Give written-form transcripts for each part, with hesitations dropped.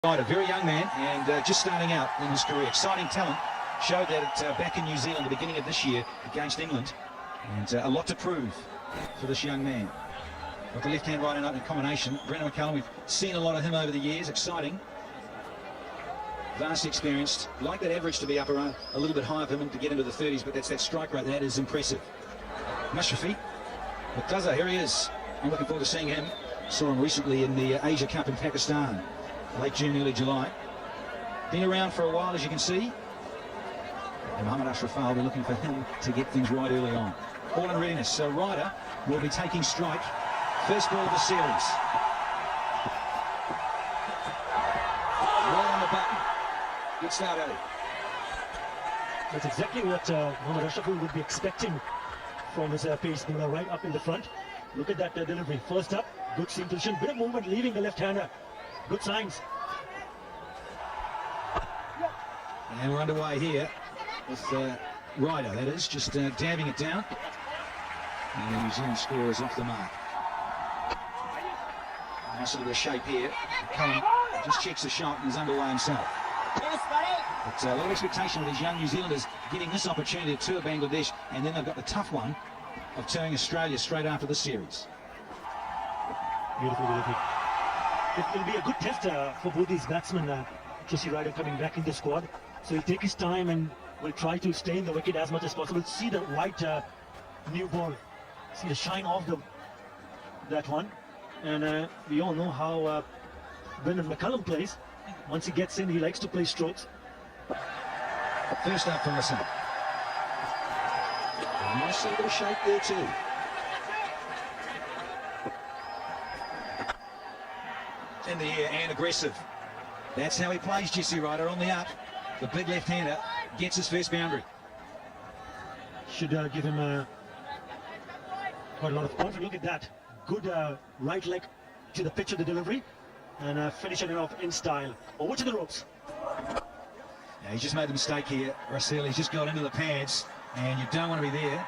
A very young man and just starting out in his career. Exciting talent. Showed that back in New Zealand at the beginning of this year against England. And a lot to prove for this young man. Got the left-hand right and open combination. Brendan McCullum, we've seen a lot of him over the years. Exciting. Vastly experienced. Like that average to be up around a little bit higher for him to get into the 30s, but that's that strike rate. That is impressive. Mashrafi. Murtaza, here he is. I'm looking forward to seeing him. Saw him recently in the Asia Cup in Pakistan. Late June, early July. Been around for a while, as you can see. And Mohamed Ashraf will be looking for him to get things right early on. All in readiness. So Ryder will be taking strike. First ball of the series. Right on the button. Good start, Ali. That's exactly what Mohamed Ashraf would be expecting from his pace bowler right up in the front. Look at that delivery. First up, good seam position, bit of movement leaving the left-hander. Good signs. And we're underway here with Ryder, that is, just dabbing it down. And the New Zealand score is off the mark. Nice little shape here. Cullen just checks the shot and is underway himself. But a lot of expectation with these young New Zealanders getting this opportunity to tour Bangladesh, and then they've got the tough one of touring Australia straight after the series. Beautiful delivery. It will be a good test for both these batsmen. Jesse Ryder coming back in the squad, so he'll take his time and will try to stay in the wicket as much as possible. See the white new ball, see the shine of that one, and we all know how Brendan McCullum plays. Once he gets in, he likes to play strokes. First up from the side. Nice little bit of shape there too. In the air and aggressive. That's how he plays, Jesse Ryder, on the up. The big left-hander gets his first boundary. Should give him quite a lot of confidence. Look at that. Good right leg to the pitch of the delivery, and finishing it off in style. Over to the ropes. Now, he's just made a mistake here, Russell. He's just got into the pads, and you don't want to be there.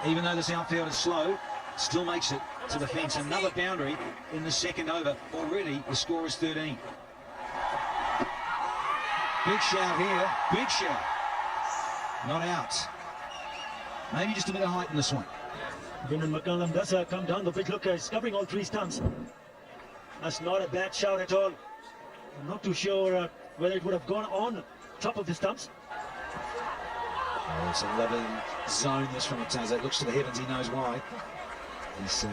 Even though this outfield is slow, still makes it to the fence. Another boundary in the second over. Already the score is 13. Big shout here. Big shout. Not out. Maybe just a bit of height in this one. Brendan McCullum does come down the pitch. Look, he's covering all three stumps. That's not a bad shout at all. I'm not too sure whether it would have gone on top of the stumps. Oh, it's a lovely zone this from Murtaza. It looks to the heavens, he knows why. He's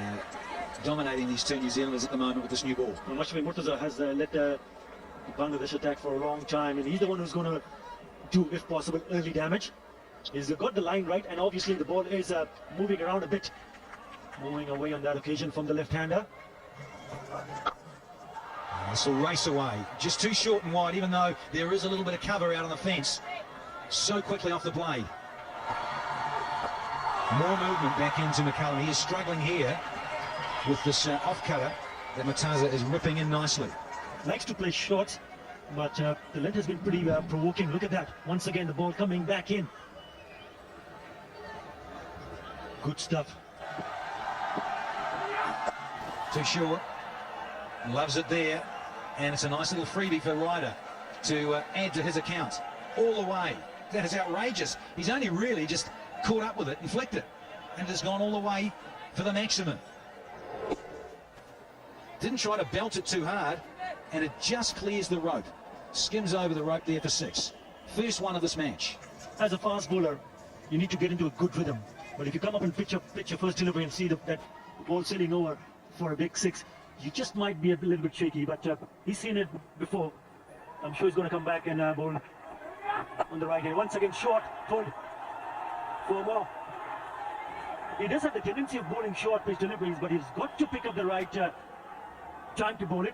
dominating these two New Zealanders at the moment with this new ball. Well, Murtaza has led the Bangladesh attack for a long time, and he's the one who's going to do, if possible, early damage. He's got the line right, and obviously the ball is moving around a bit. Moving away on that occasion from the left-hander. This will race away. Just too short and wide, even though there is a little bit of cover out on the fence. So quickly off the blade. More movement back into McCullum. He is struggling here with this off-cutter that Murtaza is whipping in nicely. Likes to play short, but the length has been pretty provoking. Look at that. Once again, the ball coming back in. Good stuff. Too short. Loves it there. And it's a nice little freebie for Ryder to add to his account. All the way. That is outrageous. He's only really just caught up with it and flicked it. And it has gone all the way for the maximum. Didn't try to belt it too hard, and it just clears the rope. Skims over the rope there for 6. First one of this match. As a fast bowler, you need to get into a good rhythm. But if you come up and pitch your first delivery and see that ball sailing over for a big 6, you just might be a little bit shaky. But he's seen it before. I'm sure he's going to come back and bowl on the right hand. Once again, short, pulled for more. He does have the tendency of bowling short pitch deliveries, but he's got to pick up the right time to bowl it.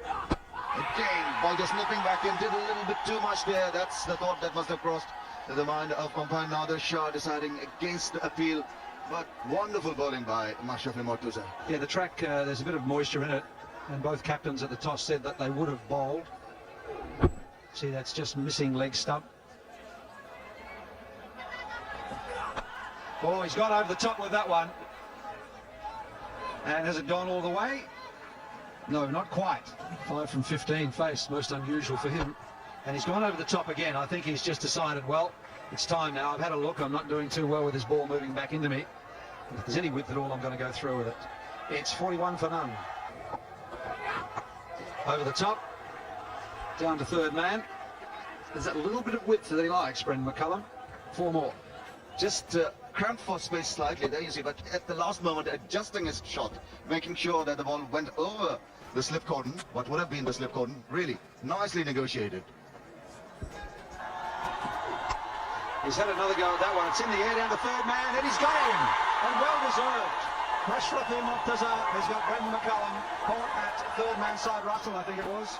Again, ball just nipping back in, did a little bit too much there. That's the thought that must have crossed the mind of umpire Nader Shah, deciding against the appeal. But wonderful bowling by Mashrafi Mortuza. Yeah, the track, there's a bit of moisture in it, and both captains at the toss said that they would have bowled. See, that's just missing leg stump. Oh, he's got over the top with that one. And has it gone all the way? No, not quite. 5 from 15 face, most unusual for him. And he's gone over the top again. I think he's just decided, well, it's time now. I've had a look. I'm not doing too well with this ball moving back into me. If there's any width at all, I'm going to go through with it. It's 41 for none. Over the top. Down to third man. There's that little bit of width that he likes, Brendan McCullum. 4 more. Just cramped for space slightly, there you see, but at the last moment adjusting his shot, making sure that the ball went over the slip cordon, what would have been the slip cordon. Really nicely negotiated. He's had another go at that one. It's in the air down to third man, and he's got him, and well deserved. Ashraf Murtaza has got Brendan McCullum caught at third man side Russell, I think it was.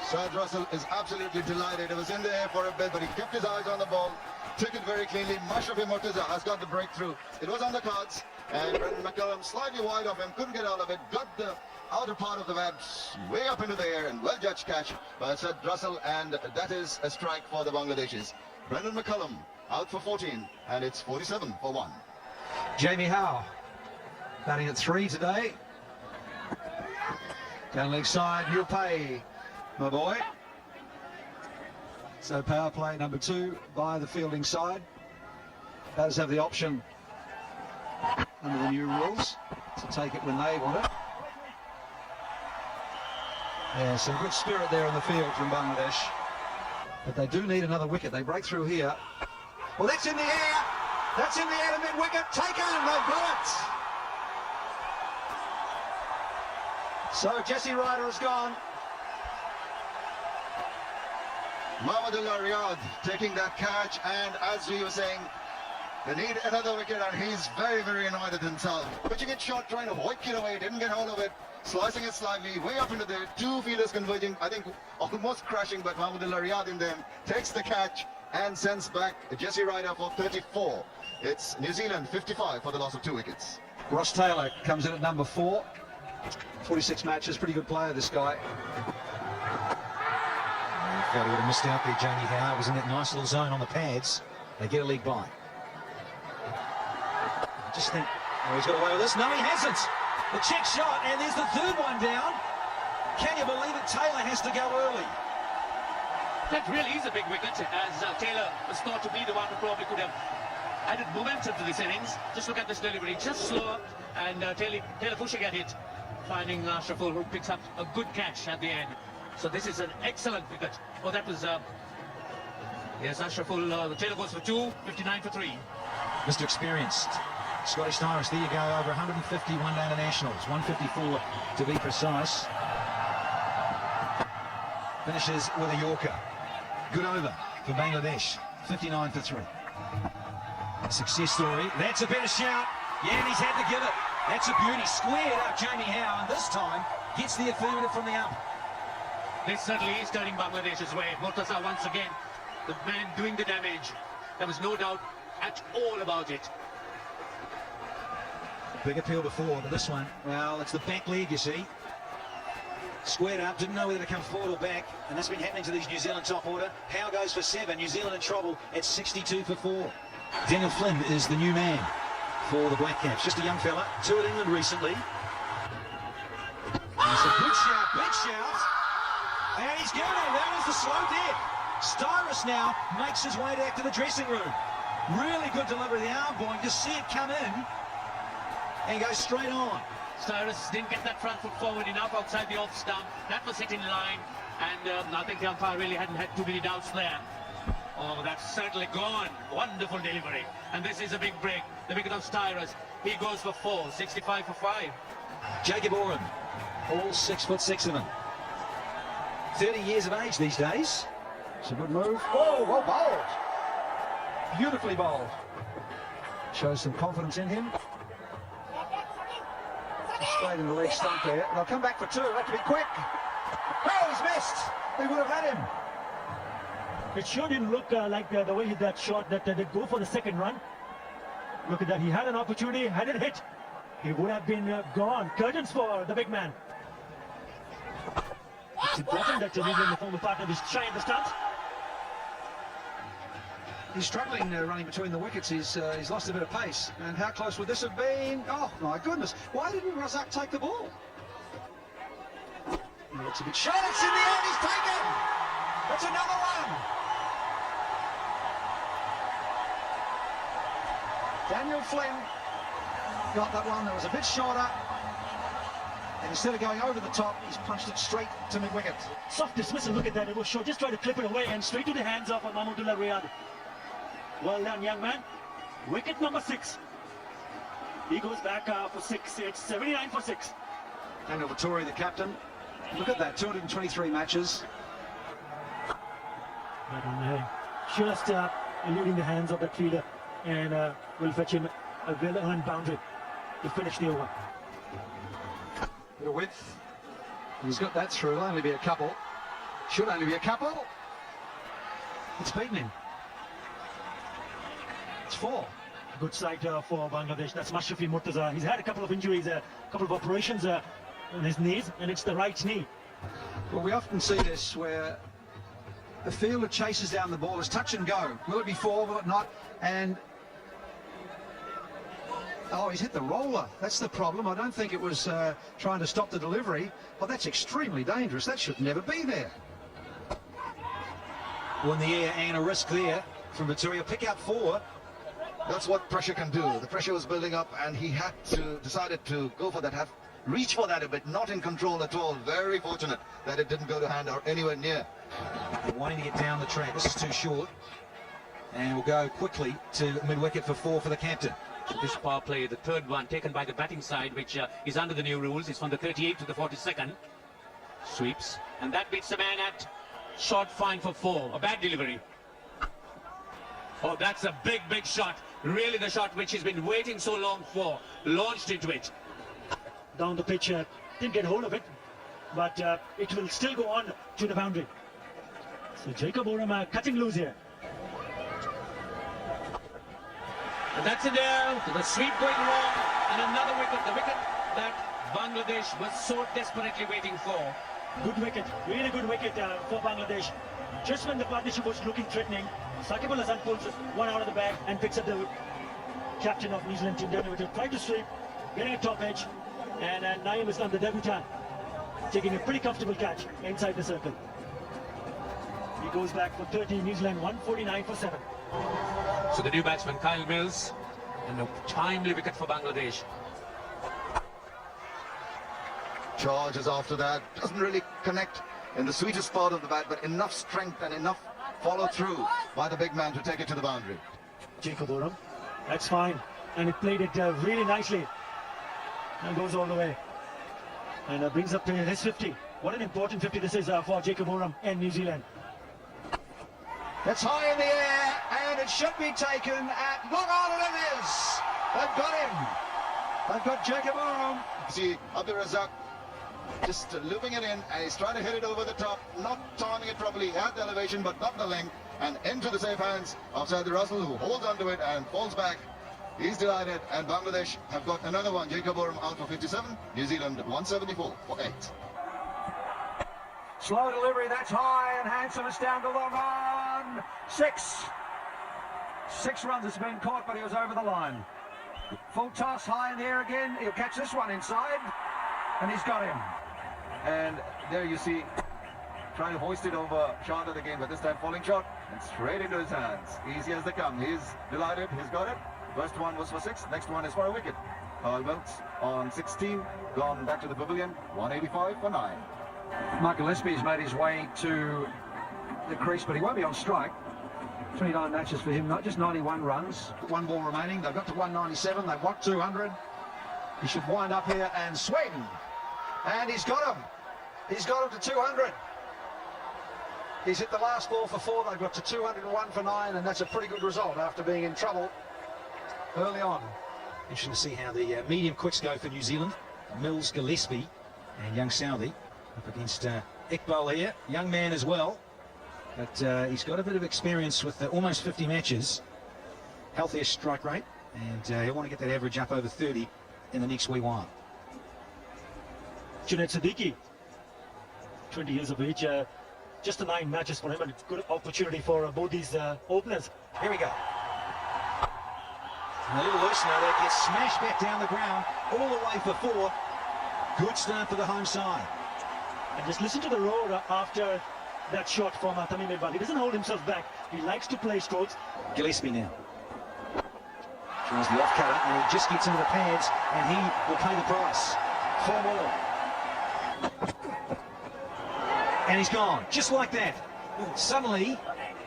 Syed Russell is absolutely delighted. It was in the air for a bit, but he kept his eyes on the ball, took it very cleanly. Ashraf Murtaza has got the breakthrough. It was on the cards, and Brendan McCullum slightly wide of him, couldn't get out of it, got the outer part of the bat way up into the air, and well judged catch by Syed Russell, and that is a strike for the Bangladeshis. Brendan McCullum out for 14, and it's 47 for 1. Jamie Howe batting at 3 today. Down leg side, you'll pay, my boy. So power play number 2 by the fielding side. Batters have the option under the new rules to take it when they want it. Yeah, some good spirit there in the field from Bangladesh. But they do need another wicket. They break through here. Well, that's in the air. That's in the air to mid-wicket. Taken. They've got it. So Jesse Ryder has gone. Mahmudullah Riyad taking that catch, and as we were saying, they need another wicket, and he's very, very annoyed at himself. Pitching it short, trying to hoik it away, didn't get hold of it, slicing it slightly, way up into the 2 fielders converging, I think almost crashing, but Mahmudullah Riyad in them takes the catch and sends back Jesse Ryder for 34. It's New Zealand 55 for the loss of 2 wickets. Ross Taylor comes in at number 4. 46 matches, pretty good player, this guy. I thought he would have missed out there, Jamie Howe. It was in that nice little zone on the pads. They get a league by. I just think, oh, he's got away with this. No, he hasn't. The check shot, and there's the third one down. Can you believe it? Taylor has to go early. That really is a big wicket, as Taylor was thought to be the one who probably could have added momentum to this innings. Just look at this delivery, just slower, and Taylor pushing at it, finding Ashraful, who picks up a good catch at the end. So this is an excellent wicket. Oh, that was, yes, Ashraful, Taylor goes for 2, 59 for 3. Mr. Experienced. Scottish Irish, there you go, over 150 one-day internationals, 154 to be precise. Finishes with a Yorker. Good over for Bangladesh, 59 for 3. A success story. That's a better shout. Yeah, and he's had to give it. That's a beauty. Squared up Jamie Howe, and this time gets the affirmative from the up. This certainly is turning Bangladesh's way. Murtaza once again, the man doing the damage. There was no doubt at all about it. Big appeal before, but this one, well, it's the back leg, you see. Squared up, didn't know whether to come forward or back, and that's been happening to these New Zealand top order. Howe goes for 7, New Zealand in trouble at 62 for 4. Daniel Flynn is the new man for the Black Caps, just a young fella, toured England recently. And it's a good shout, big shout, and he's given it. That was the slow death. Styrus now makes his way back to the dressing room. Really good delivery, the arm boy, just see it come in and go straight on. Styrus didn't get that front foot forward enough outside the off stump. That was hit in line, and I think the umpire really hadn't had too many doubts there. Oh, that's certainly gone. Wonderful delivery. And this is a big break. The wicket of Styrus. He goes for 4, 65 for 5. Jacob Oram, all 6'6" of him. 30 years of age these days. It's a good move. Oh, well bowled. Beautifully bowled. Shows some confidence in him. Straight in the leg stump there. They'll come back for 2. Have to be quick. Oh, he's missed. They would have had him. It sure didn't look like the way he hit that shot that they go for the second run. Look at that. He had an opportunity. Had it hit, he would have been gone. Curtains for the big man. It's important that New Zealand, the former partner, is trying the stunt. He's struggling running between the wickets. He's lost a bit of pace. And how close would this have been? Oh, my goodness. Why didn't Razak take the ball? It's a bit Shot, it's in the air, he's taken! That's another one! Daniel Flynn got that one that was a bit shorter. And instead of going over the top, he's punched it straight to mid-wicket. soft dismissal. Look at that. It was short. Just try to clip it away and straight to the hands of Mahmudullah Riyad. Well done, young man. Wicket number 6. He goes back for 6. It's 79 for 6. Daniel Vittori, the captain. Look at that, 223 matches. That one, just eluding the hands of that fielder, and will fetch him a well-earned boundary to finish the over. Bit of width. He's got that through. It'll only be a couple. Should only be a couple. It's beaten him. It's 4. Good sight for Bangladesh. That's Mashrafi Murtaza. He's had a couple of injuries, a couple of operations on his knees, and it's the right knee. Well, we often see this where the fielder chases down the ball. It's touch and go. Will it be 4? Will it not? And oh, he's hit the roller. That's the problem. I don't think it was trying to stop the delivery. But that's extremely dangerous. That should never be there. Well, in the air and a risk there from Vittoria. Pick out 4. That's what pressure can do. The pressure was building up and he had to decided to go for that, reach for that a bit, not in control at all. Very fortunate that it didn't go to hand or anywhere near. Wanting to get down the track. This is too short. And we'll go quickly to mid-wicket for 4 for the captain. This power play, the third one taken by the batting side, which is under the new rules, is from the 38th to the 42nd. Sweeps, and that beats the man at short fine for 4. A bad delivery. Oh, that's a big, big shot. Really the shot which he's been waiting so long for. Launched into it. Down the pitch, didn't get hold of it, but it will still go on to the boundary. So Jacob Oram cutting loose here. And that's it there. The sweep going wrong. And another wicket. The wicket that Bangladesh was so desperately waiting for. Good wicket, really good wicket for Bangladesh. Just when the partnership was looking threatening, Saqib Al Hasan pulls one out of the bag and picks up the captain of New Zealand team, Daniel. Try to sweep, getting a top edge, and Naeem Islam, the debutant, taking a pretty comfortable catch inside the circle. He goes back for 30, New Zealand 149 for 7. So the new batsman, Kyle Mills, and a timely wicket for Bangladesh. Charges after that, doesn't really connect in the sweetest part of the bat, but enough strength and enough follow through by the big man to take it to the boundary. Jacob Oram, that's fine, and he played it really nicely, and goes all the way, and brings up to his 50. What an important 50 this is for Jacob Oram and New Zealand. That's high in the air, and it should be taken at look on, and it is. They've got him. They've got Jacob Oram. See, Abdul Razak just looping it in, and he's trying to hit it over the top, not timing it properly. He had the elevation, but not the length, and into the safe hands of Saeed Russell, who holds onto it and falls back. He's delighted, and Bangladesh have got another one. Jacob Oram out for 57, New Zealand 174 for 8. Slow delivery, that's high, and Hanson is down to long on. 6. 6 runs has been caught, but he was over the line. Full toss, high in the air again. He'll catch this one inside, and he's got him. And there you see, trying to hoist it over Shardad again, but this time falling short and straight into his hands. Easy as they come. He's delighted, he's got it. First one was for 6, next one is for a wicket. Carl Wilkes on 16, gone back to the pavilion, 185 for 9. Mark Gillespie's made his way to the crease, but he won't be on strike. 29 matches for him, not just 91 runs. 1 ball remaining. They've got to 197. They've got 200. He should wind up here and swing. And he's got him. He's got him to 200. He's hit the last ball for 4. They've got to 201 for 9, and that's a pretty good result after being in trouble early on. Interesting to see how the medium quicks go for New Zealand. Mills, Gillespie and young Southey up against Iqbal here, young man as well, but he's got a bit of experience with almost 50 matches, healthiest strike rate, and he'll want to get that average up over 30 in the next wee while. Junaid Siddiqui, 20 years of age, just 9 matches for him, and it's a good opportunity for both these openers. Here we go. And a little loose now, that gets smashed back down the ground, all the way for 4. Good start for the home side. And just listen to the roar after that shot from Tamim Iqbal. He doesn't hold himself back. He likes to play strokes. Gillespie now. Tries the off-cutter and he just gets into the pads and he will pay the price. 4 more. And he's gone, just like that. Suddenly,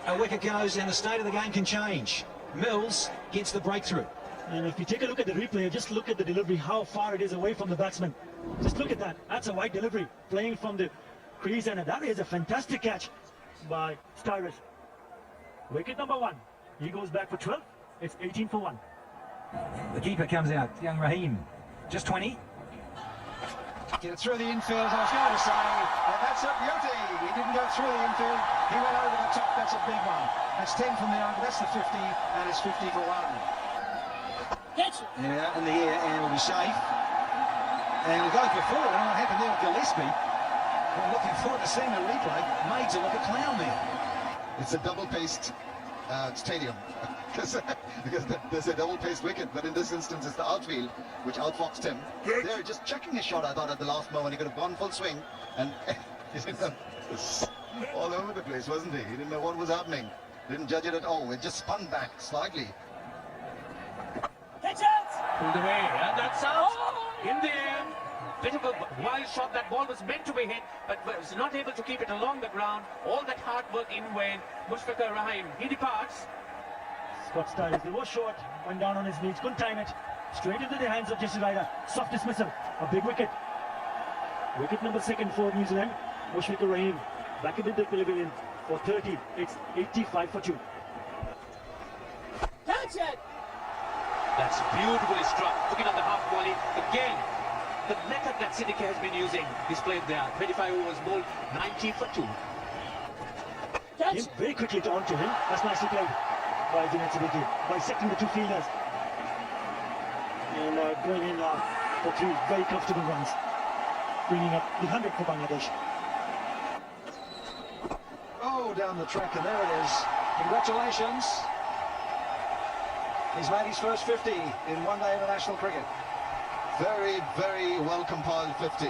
a wicket goes and the state of the game can change. Mills gets the breakthrough. And if you take a look at the replay, just look at the delivery, how far it is away from the batsman. Just look at that. That's a wide delivery, playing from the crease, and that is a fantastic catch by Styrus. Wicket number 1. He goes back for 12. It's 18 for 1. The keeper comes out, young Rahim. Just 20. Get it through the infield, I was going to say, and that's a beauty. He didn't go through the infield, he went over the top, that's a big one. That's 10 from the over, that's the 50, and it's 50 for 1. Yeah, in the air, and will be safe. And we'll go for 4. And what happened there with Gillespie? We're looking forward to seeing the replay. Made to look a clown there. It's a double-paced stadium because there's a double-paced wicket, but in this instance it's the outfield which outfoxed him. They're just checking his shot, I thought, at the last moment. He could have gone full swing, and he was all over the place, wasn't he? He didn't know what was happening. Didn't judge it at all. It just spun back slightly. Pulled away, and that's out. In the end, bit of a wild shot. That ball was meant to be hit, but was not able to keep it along the ground. All that hard work in when Mushfiqur Rahim, he departs. Scott Styrus, he was short, went down on his knees, couldn't time it. Straight into the hands of Jesse Ryder. Soft dismissal, a big wicket. Wicket number 2 for New Zealand. Mushfiqur Rahim back into the pavilion for 30. It's 85 for 2. Catch it! That's beautifully struck. Looking at the half volley again. The method that Siddiqui has been using displayed there. 25 overs bowled, 90 for 2. Came very quickly onto him. That's nicely played by Junaid Siddiqui, bisecting the 2 fielders. And going in for 3 very comfortable runs, bringing up the 100 for Bangladesh. Oh, down the track, and there it is. Congratulations. He's made his first 50 in one-day international cricket. Very, very well compiled 50.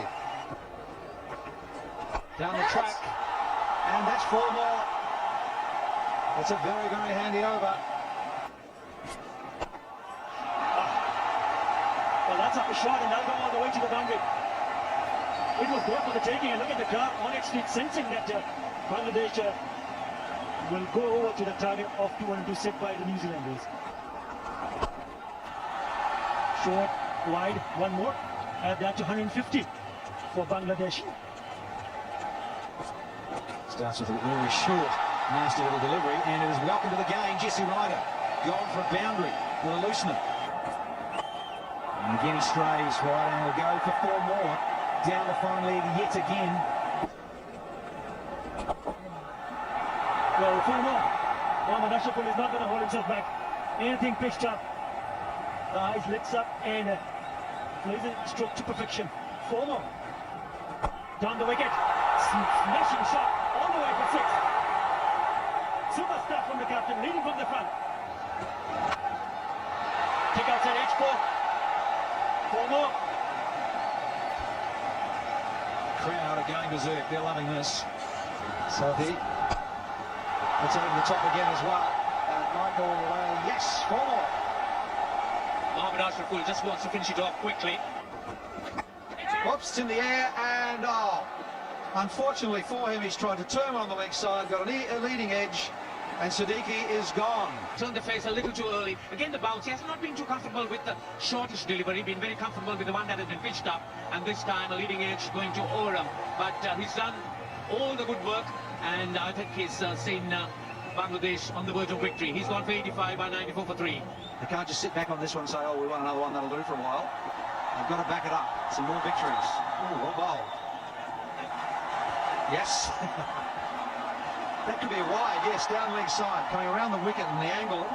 Down the track, and that's 4 more. That's a very, very handy over. Well, that's up a shot, and that'll go all the way to the boundary. It was there for the taking, and look at the crowd on its feet, sensing that Bangladesh will go over to the target of 202 set by the New Zealanders. Short, wide, 1 more. Add that to 150 for Bangladesh. Starts with a very short, nasty little delivery, and it is welcome to the game. Jesse Ryder gone for a boundary with a loosener. And again he strays right, and he'll go for 4 more. Down the fine leg yet again. Well, 4 more. Mohammad Ashraful is not going to hold himself back. Anything pitched up. The eyes lights up and plays a stroke to perfection. 4 more. Down the wicket. Smashing shot all the way for 6. Super stuff from the captain, leading from the front. Kick outside edge 4. 4 more. Crowd are going berserk. They're loving this. Southey. It's over the top again as well. Michael, yes, 4 more. Mohammad Ashraful just wants to finish it off quickly. Whoops, it's in the air, and unfortunately for him, he's tried to turn on the leg side, got a leading edge, and Siddiqui is gone. Turned the face a little too early. Again, the bounce. He has not been too comfortable with the shortish delivery, been very comfortable with the one that has been pitched up, and this time a leading edge going to Oram. But he's done all the good work, and I think he's seen Bangladesh on the verge of victory. He's gone for 85 by 94 for 3. They can't just sit back on this one and say, oh, we want another one, that'll do for a while. They've got to back it up. Some more victories. Ooh, well bowled. Yes. That could be a wide, yes, down leg side, coming around the wicket and the angle,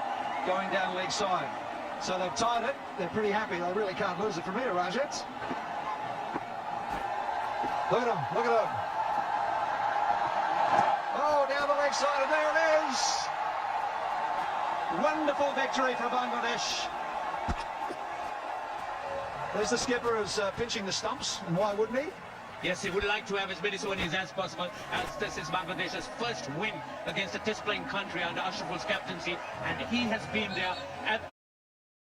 going down leg side. So they've tied it. They're pretty happy. They really can't lose it from here, Rajat. Look at them, look at them. Oh, down the leg side, and there it is. Wonderful victory for Bangladesh. There's the skipper who's pinching the stumps, and why wouldn't he? Yes, he would like to have as many souvenirs as possible, as this is Bangladesh's first win against a test-playing country under Ashraful's captaincy, and he has been there at